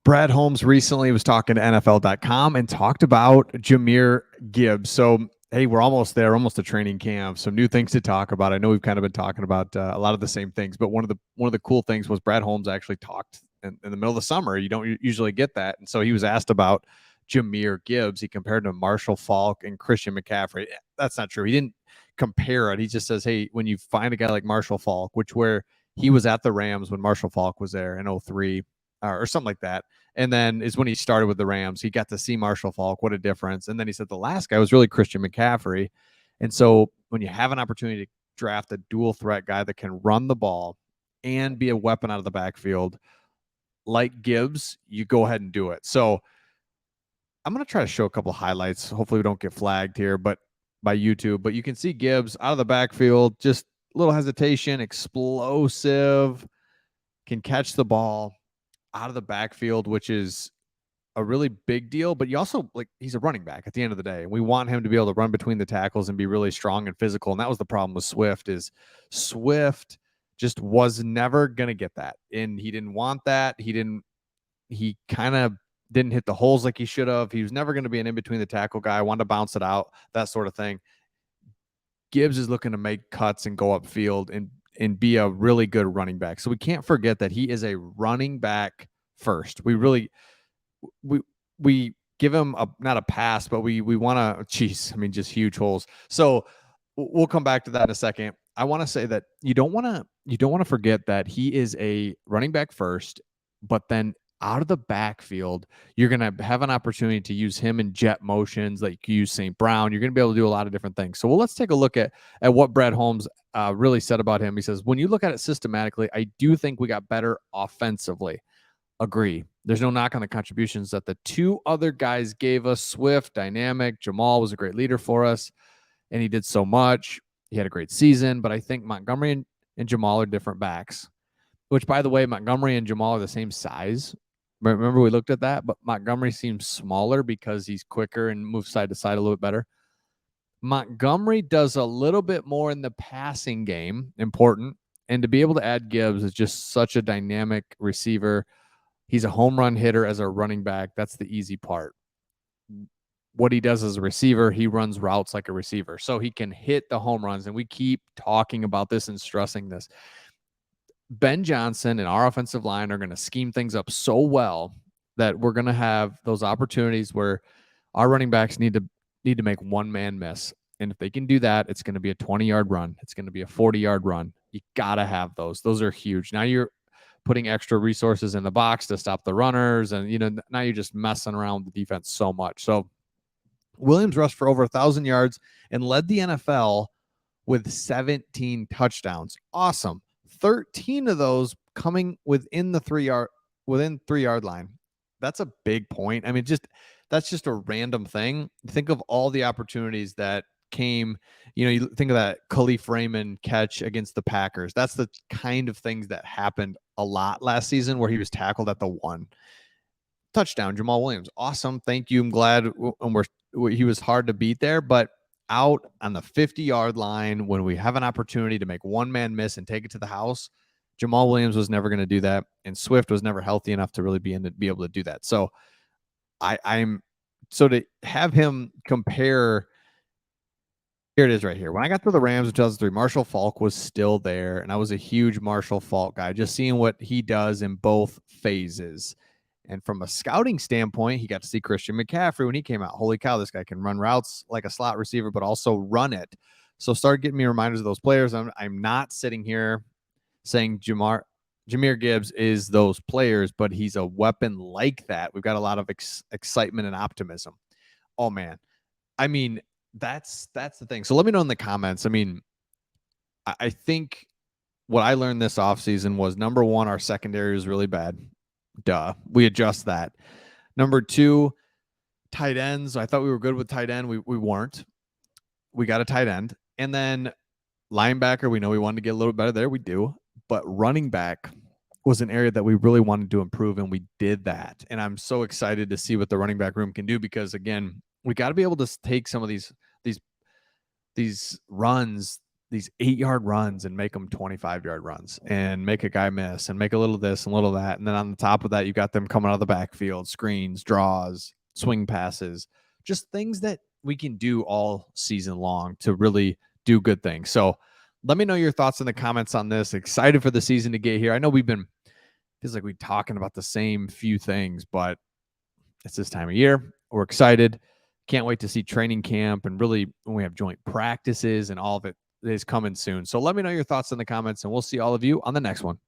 Brad Holmes recently was talking to NFL.com and talked about Jamir Gibbs. So, hey, we're almost there, almost to training camp. Some new things to talk about. I know we've kind of been talking about a lot of the same things, but one of the cool things was Brad Holmes actually talked in the middle of the summer. You don't usually get that, and so he was asked about Jamir Gibbs. He compared him to Marshall Faulk and Christian McCaffrey. That's not true. He didn't compare it. He just says, hey, when you find a guy like Marshall Faulk, where he was at the Rams when Marshall Faulk was there in 03 or something like that. And then is when he started with the Rams. He got to see Marshall Faulk. What a difference. And then he said the last guy was really Christian McCaffrey. And so when you have an opportunity to draft a dual threat guy that can run the ball and be a weapon out of the backfield like Gibbs, you go ahead and do it. So I'm going to try to show a couple of highlights. Hopefully we don't get flagged here, but by YouTube. But you can see Gibbs out of the backfield, just a little hesitation, explosive, can catch the ball out of the backfield, which is a really big deal. But you also, like, he's a running back at the end of the day. We want him to be able to run between the tackles and be really strong and physical. And that was the problem with Swift just was never going to get that. And he didn't want that. He kind of didn't hit the holes like he should have. He was never going to be an in-between the tackle guy. Wanted to bounce it out, that sort of thing. Gibbs is looking to make cuts and go upfield and be a really good running back. So we can't forget that he is a running back first. We give him not a pass, but we want to, just huge holes. So we'll come back to that in a second. I want to say that you don't want to forget that he is a running back first, but then out of the backfield, you're going to have an opportunity to use him in jet motions like you use St. Brown. You're going to be able to do a lot of different things. So let's take a look at what Brad Holmes really said about him. He says, when you look at it systematically, I do think we got better offensively. Agree. There's no knock on the contributions that the two other guys gave us. Swift, dynamic. Jamal was a great leader for us, and he did so much. He had a great season, but I think Montgomery and Jamal are different backs, which, by the way, Montgomery and Jamal are the same size. Remember we looked at that, but Montgomery seems smaller because he's quicker and moves side to side a little bit better. Montgomery does a little bit more in the passing game, important, and to be able to add Gibbs is just such a dynamic receiver. He's a home run hitter as a running back. That's the easy part. What he does as a receiver, he runs routes like a receiver, so he can hit the home runs, and we keep talking about this and stressing this. Ben Johnson and our offensive line are going to scheme things up so well that we're going to have those opportunities where our running backs need to make one man miss. And if they can do that, it's going to be a 20-yard run. It's going to be a 40-yard run. You got to have those. Those are huge. Now you're putting extra resources in the box to stop the runners. And, now you're just messing around with the defense so much. So Williams rushed for over 1,000 yards and led the NFL with 17 touchdowns. Awesome. 13 of those coming within the 3-yard line. That's a big point. That's just a random thing. Think of all the opportunities that came. You think of that Khalif Raymond catch against the Packers. That's the kind of things that happened a lot last season where he was tackled at the 1. Touchdown, Jamal Williams. Awesome. Thank you. I'm glad. And he was hard to beat there, but out on the 50-yard line when we have an opportunity to make one man miss and take it to the house, Jamal Williams was never going to do that, and Swift was never healthy enough to really be able to do that. So so to have him compare, here it is right here. When I got to the Rams in 2003, Marshall Faulk was still there, and I was a huge Marshall Faulk guy, just seeing what he does in both phases. And from a scouting standpoint, he got to see Christian McCaffrey when he came out. Holy cow, this guy can run routes like a slot receiver, but also run it. So start getting me reminders of those players. I'm not sitting here saying Jamir Gibbs is those players, but he's a weapon like that. We've got a lot of excitement and optimism. Oh, man. That's the thing. So let me know in the comments. I think what I learned this offseason was, number one, our secondary is really bad. Duh. We adjust that. Number 2, tight ends. I thought we were good with tight end. We weren't. We got a tight end. And then linebacker, we know we wanted to get a little better there. We do. But running back was an area that we really wanted to improve, and we did that. And I'm so excited to see what the running back room can do, because, again, we got to be able to take some of these runs these 8-yard runs and make them 25-yard runs and make a guy miss and make a little this and a little that. And then on the top of that, you got them coming out of the backfield, screens, draws, swing passes, just things that we can do all season long to really do good things. So let me know your thoughts in the comments on this. Excited for the season to get here. I know feels like we're talking about the same few things, but it's this time of year. We're excited. Can't wait to see training camp and really when we have joint practices and all of it is coming soon. So let me know your thoughts in the comments and we'll see all of you on the next one.